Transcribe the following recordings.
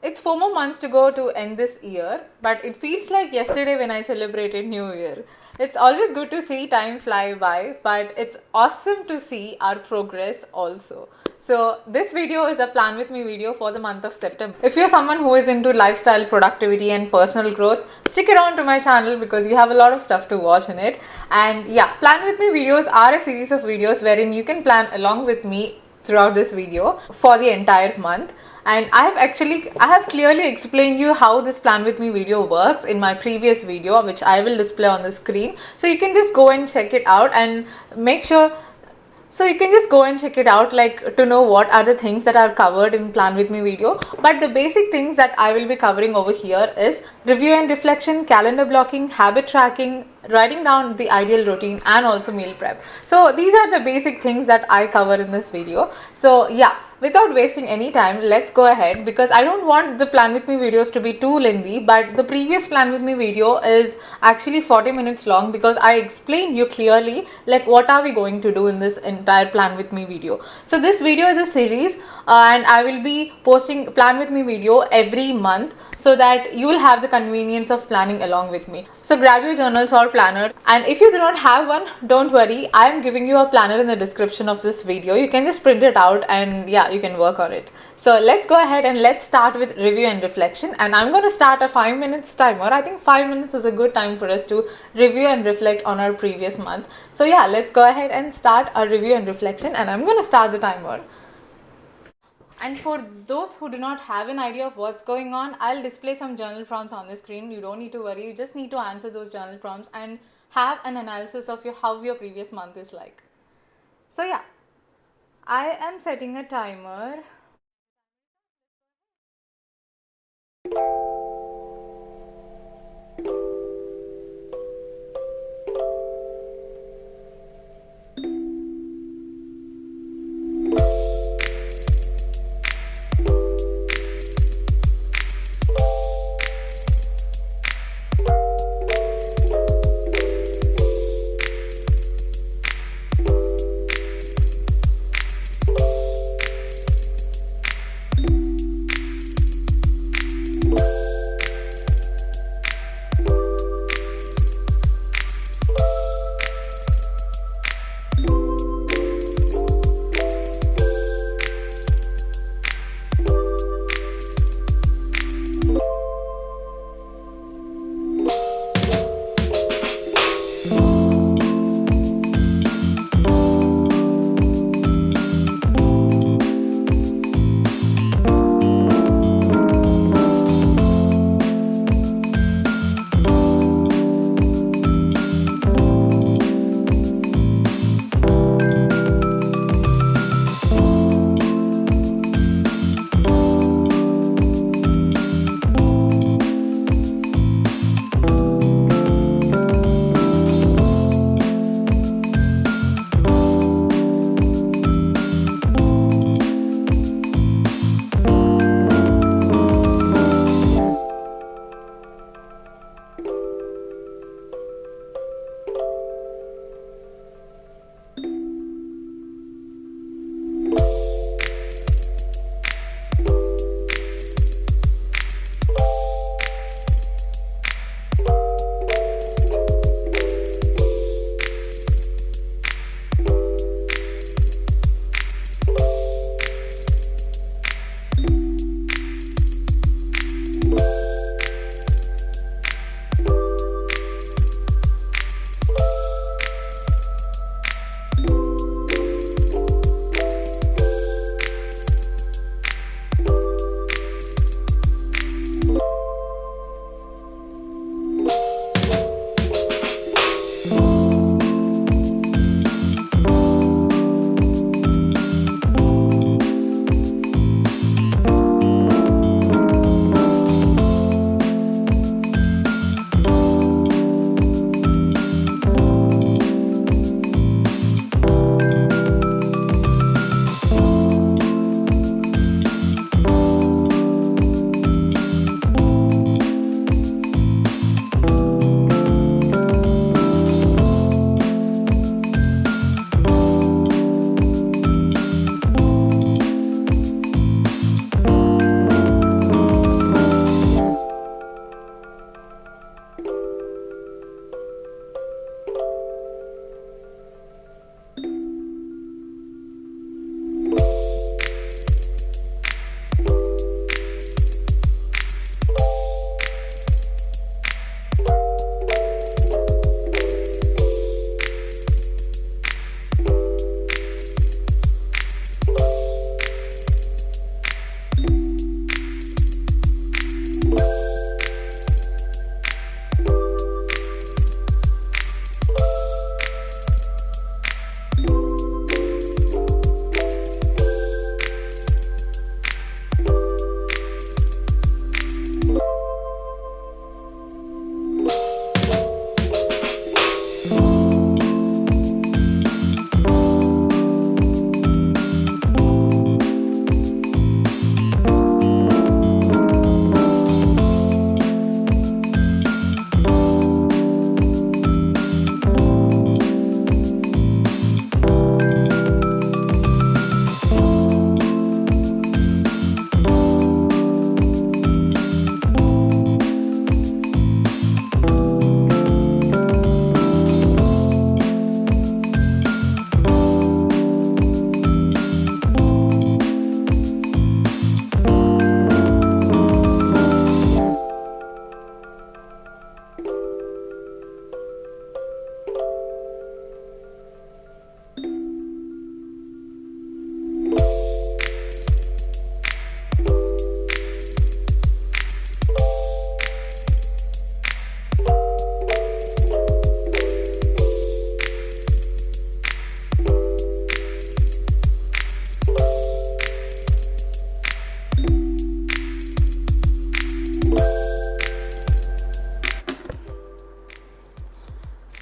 It's 4 more months to go to end this year, but it feels like yesterday when I celebrated New Year. It's always good to see time fly by, but it's awesome to see our progress also. So, this video is a plan with me video for the month of September. If you're someone who is into lifestyle, productivity, and personal growth, stick around to my channel because you have a lot of stuff to watch in it. And yeah, plan with me videos are a series of videos wherein you can plan along with me throughout this video for the entire month. And I have clearly explained you how this plan with me video works in my previous video, which I will display on the screen, so you can just go and check it out and make sure so you can just go and check it out, like to know what are the things that are covered in plan with me video. But the basic things that I will be covering over here is review and reflection, calendar blocking, habit tracking, writing down the ideal routine, and also meal prep. So these are the basic things that I cover in this video. So yeah, without wasting any time, let's go ahead, because I don't want the plan with me videos to be too lengthy, but the previous plan with me video is actually 40 minutes long because I explained you clearly like what are we going to do in this entire plan with me video. So this video is a series, and I will be posting plan with me video every month so that you will have the convenience of planning along with me. So grab your journals or planner, and if you do not have one, don't worry, I am giving you a planner in the description of this video. You can just print it out and yeah, you can work on it. So let's go ahead and let's start with review and reflection, and I'm going to start a 5 minutes timer. I think 5 minutes is a good time for us to review and reflect on our previous month. So yeah, let's go ahead and start our review and reflection, and I'm going to start the timer. And for those who do not have an idea of what's going on, I'll display some journal prompts on the screen. You don't need to worry. You just need to answer those journal prompts and have an analysis of how your previous month is like. So yeah, I am setting a timer.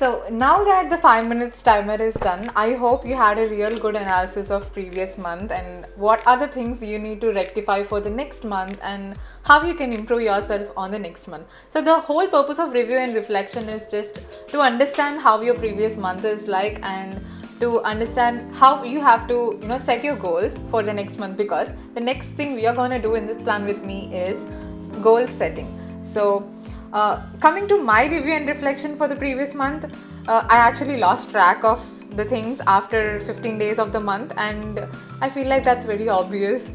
So now that the 5 minutes timer is done, I hope you had a real good analysis of previous month and what are the things you need to rectify for the next month and how you can improve yourself on the next month. So the whole purpose of review and reflection is just to understand how your previous month is like and to understand how you have to set your goals for the next month, because the next thing we are going to do in this plan with me is goal setting. So coming to my review and reflection for the previous month, I actually lost track of the things after 15 days of the month, and I feel like that's very obvious.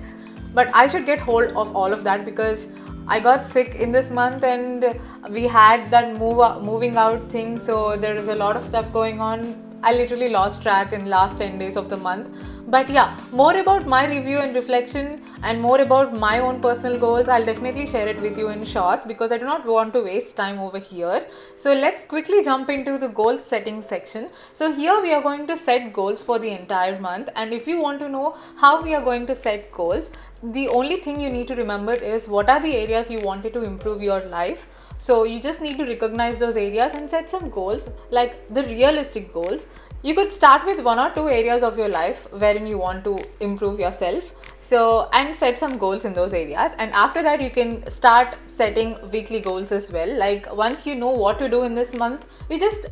But I should get hold of all of that because I got sick in this month and we had that moving out thing, so there is a lot of stuff going on. I literally lost track in last 10 days of the month. But yeah, more about my review and reflection and more about my own personal goals, I'll definitely share it with you in shorts because I do not want to waste time over here. So let's quickly jump into the goal setting section. So here we are going to set goals for the entire month, and if you want to know how we are going to set goals, the only thing you need to remember is what are the areas you wanted to improve your life. So you just need to recognize those areas and set some goals, like the realistic goals. You could start with 1 or 2 areas of your life wherein you want to improve yourself. So, and set some goals in those areas. And after that, you can start setting weekly goals as well. Like once you know what to do in this month, you just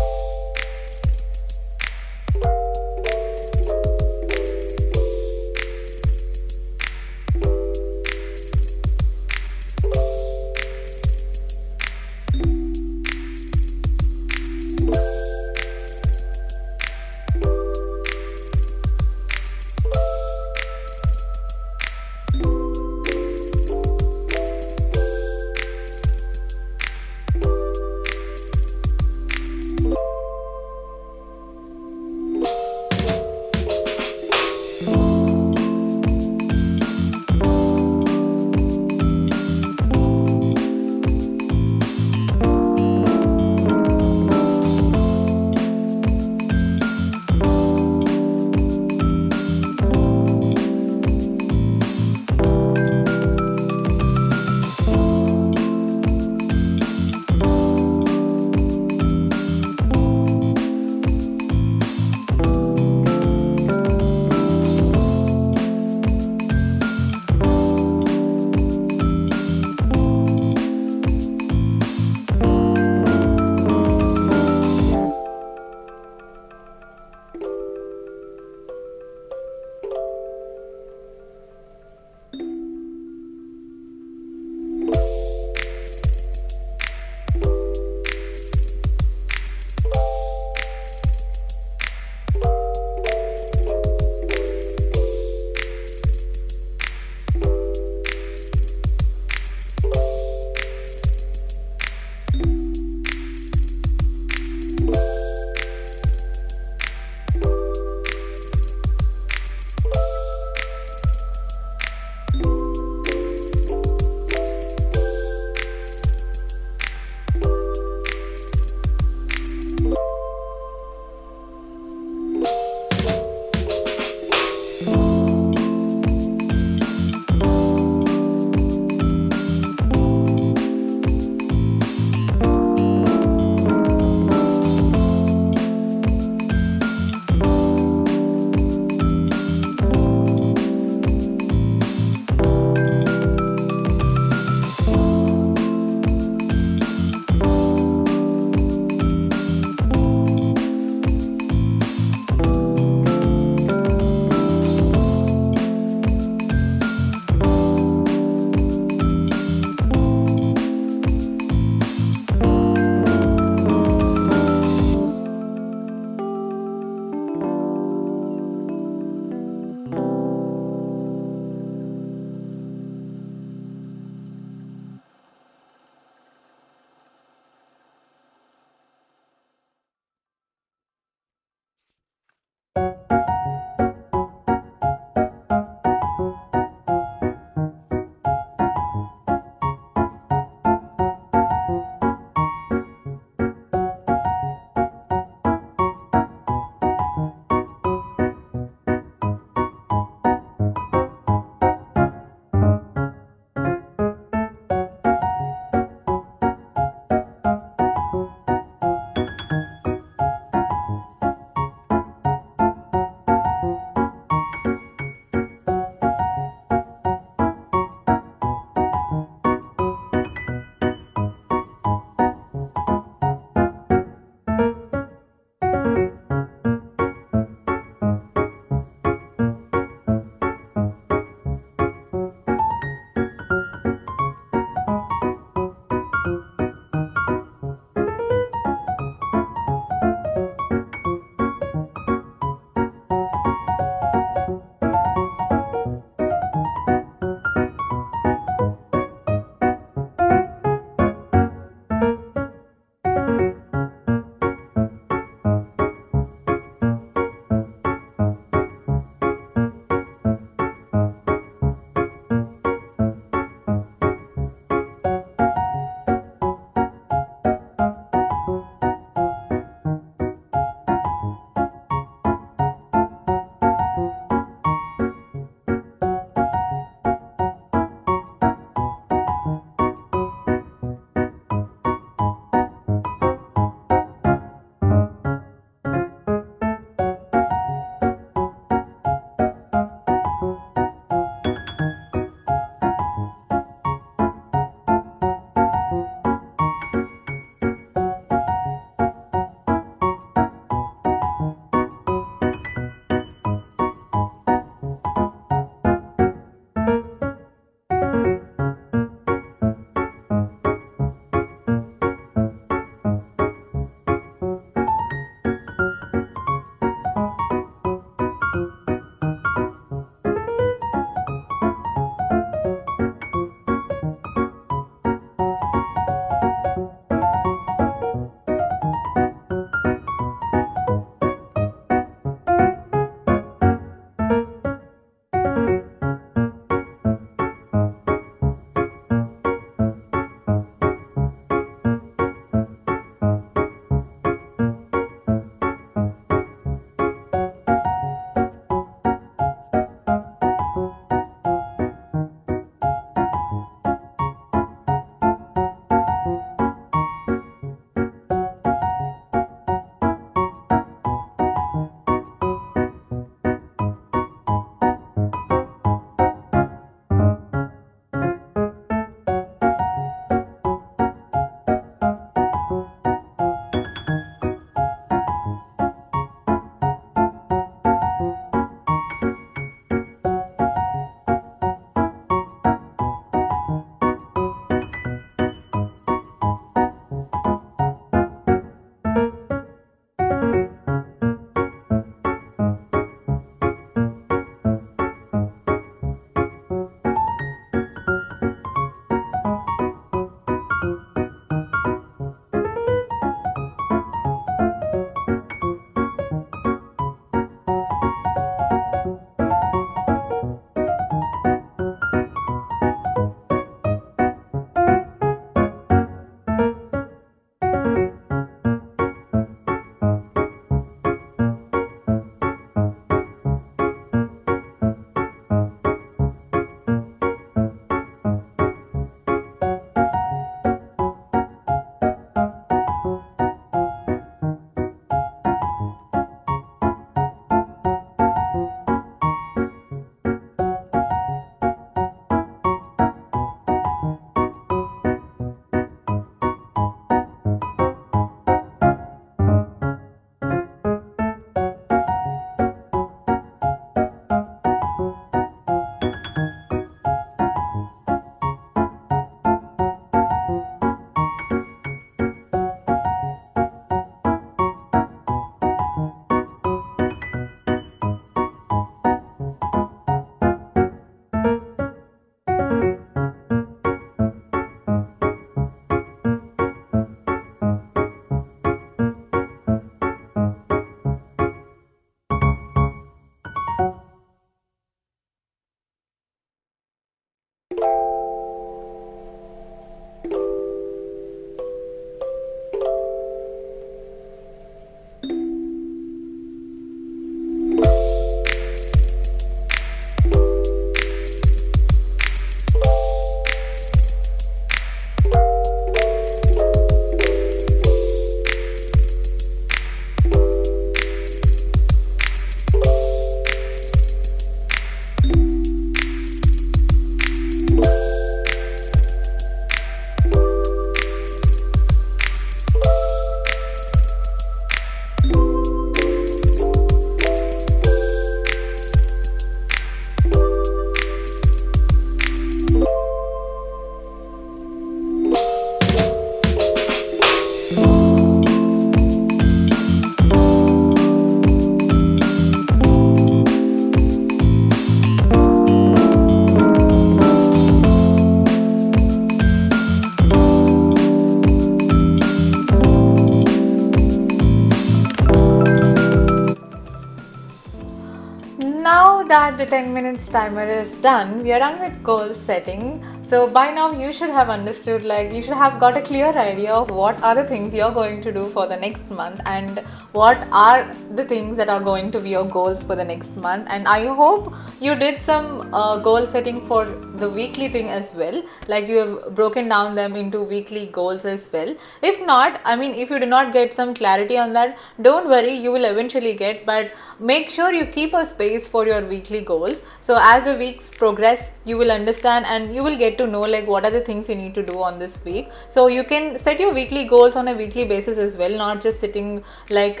that the 10 minutes timer is done, we are done with goal setting. So by now you should have understood, like you should have got a clear idea of what are the things you're going to do for the next month and what are the things that are going to be your goals for the next month. And I hope you did some goal setting for the weekly thing as well, like you have broken down them into weekly goals as well. If not, I mean, if you do not get some clarity on that, don't worry, you will eventually get, but make sure you keep a space for your weekly goals. So as the weeks progress, you will understand and you will get to know like what are the things you need to do on this week. So you can set your weekly goals on a weekly basis as well, not just sitting like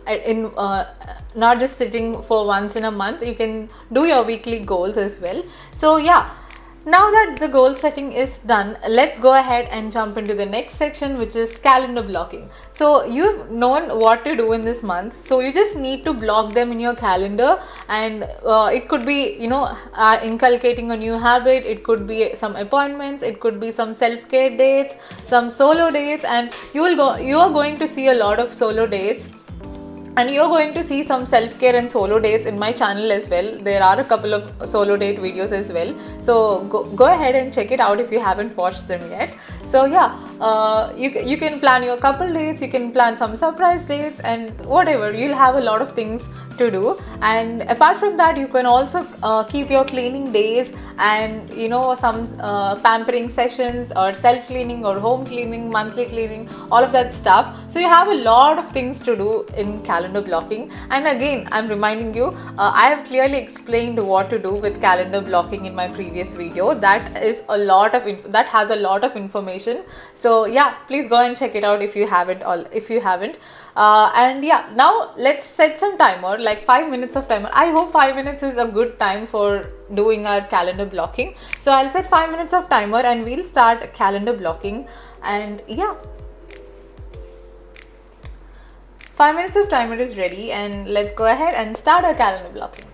in not just sitting for once in a month. You can do your weekly goals as well. So yeah, now that the goal setting is done, let's go ahead and jump into the next section, which is calendar blocking. So you've known what to do in this month, so you just need to block them in your calendar. And it could be, inculcating a new habit, it could be some appointments, it could be some self-care dates, some solo dates, and you are going to see a lot of solo dates. And you're going to see some self-care and solo dates in my channel as well. There are a couple of solo date videos as well. So go ahead and check it out if you haven't watched them yet. So yeah, you can plan your couple dates, you can plan some surprise dates and whatever. You'll have a lot of things to do. And apart from that, you can also keep your cleaning days and some pampering sessions or self cleaning or home cleaning, monthly cleaning, all of that stuff. So you have a lot of things to do in calendar blocking. And again, I'm reminding you, I have clearly explained what to do with calendar blocking in my previous video. That is a lot of that has a lot of information. So yeah, please go and check it out if you haven't. And yeah, now let's set some timer, like 5 minutes of timer. I hope 5 minutes is a good time for doing our calendar blocking. So I'll set 5 minutes of timer and we'll start calendar blocking. And yeah, 5 minutes of timer is ready, and let's go ahead and start our calendar blocking.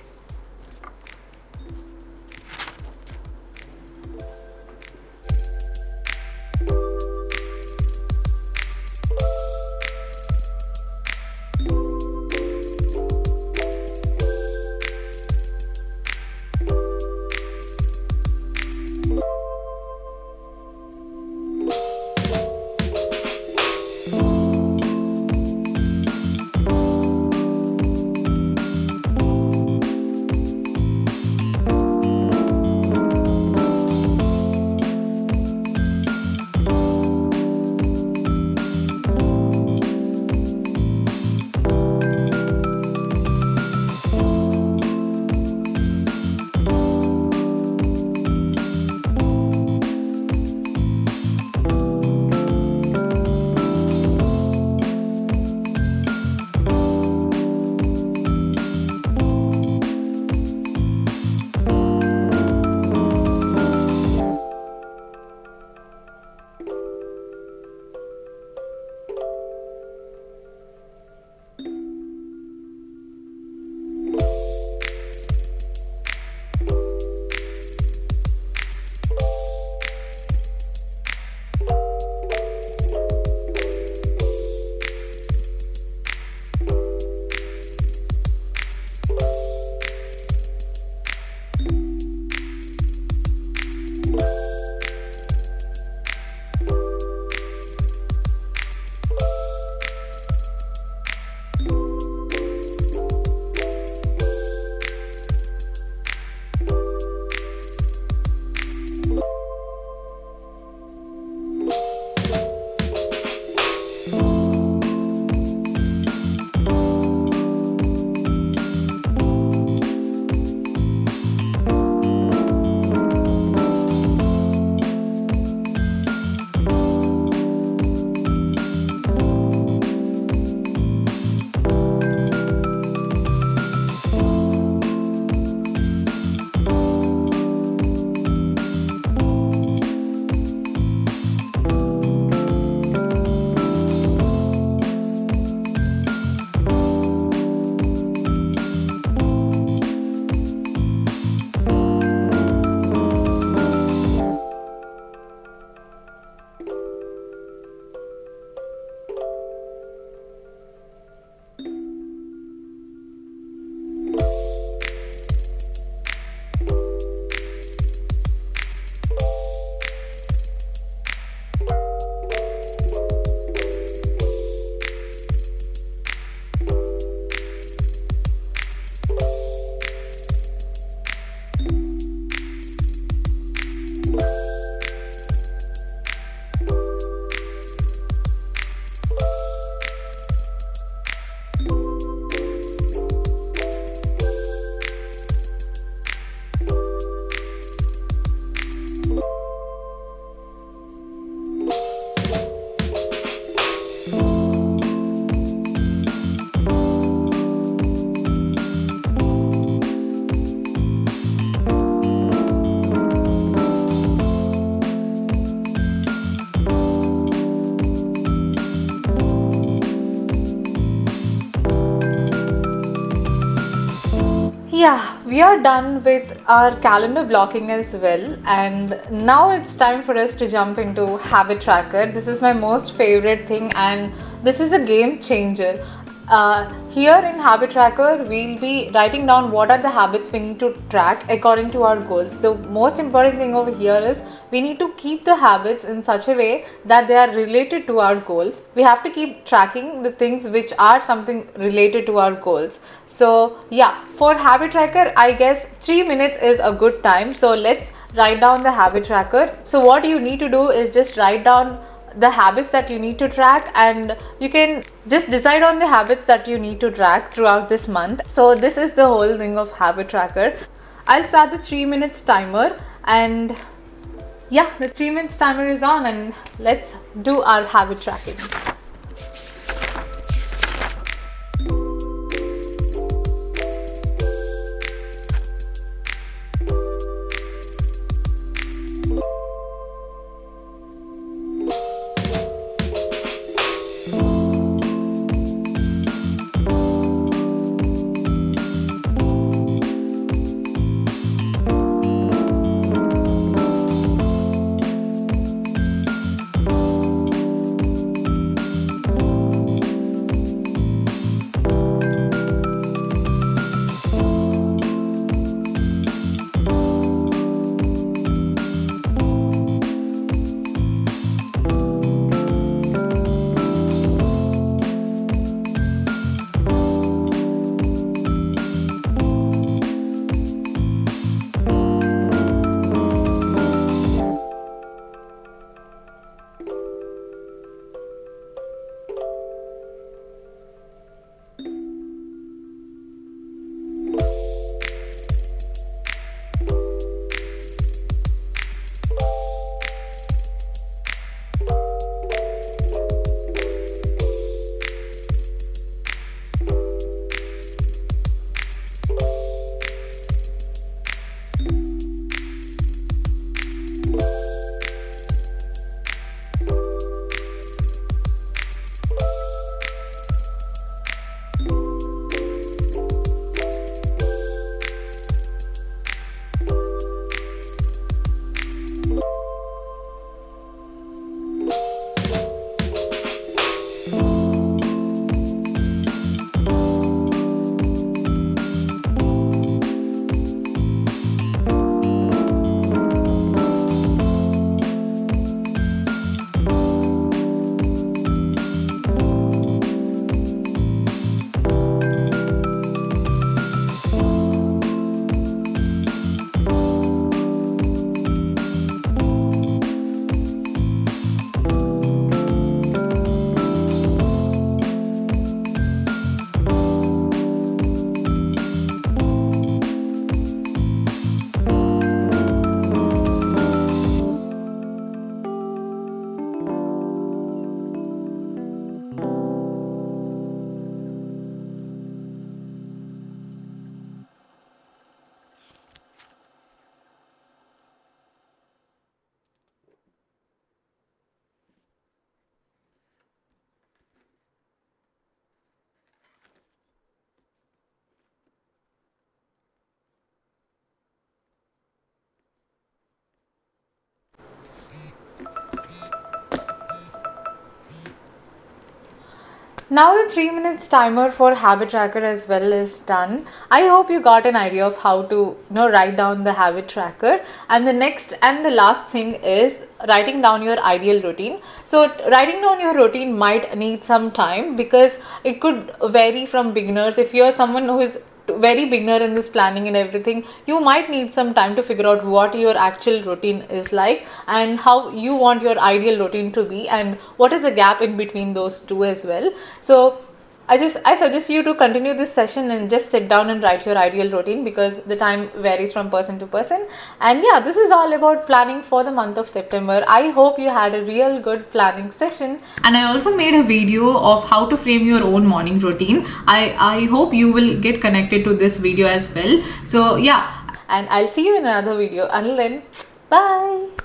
Yeah, we are done with our calendar blocking as well, and now it's time for us to jump into habit tracker. This is my most favorite thing, and this is a game changer. Here in habit tracker, we'll be writing down what are the habits we need to track according to our goals. The most important thing over here is we need to keep the habits in such a way that they are related to our goals. We have to keep tracking the things which are something related to our goals. So yeah, for habit tracker, I guess 3 minutes is a good time. So let's write down the habit tracker. So what you need to do is just write down the habits that you need to track, and you can just decide on the habits that you need to track throughout this month. So this is the whole thing of habit tracker. I'll start the 3 minutes timer, and yeah, the 3 minutes timer is on, and let's do our habit tracking. Now the 3 minutes timer for habit tracker as well is done. I hope you got an idea of how to write down the habit tracker. And the next and the last thing is writing down your ideal routine. So writing down your routine might need some time because it could vary from beginners. If you're someone who is very beginner in this planning and everything, you might need some time to figure out what your actual routine is like and how you want your ideal routine to be and what is the gap in between those two as well. So I suggest you to continue this session and just sit down and write your ideal routine because the time varies from person to person. And yeah, this is all about planning for the month of September. I hope you had a real good planning session. And I also made a video of how to frame your own morning routine. I hope you will get connected to this video as well. So yeah, and I'll see you in another video. Until then, bye.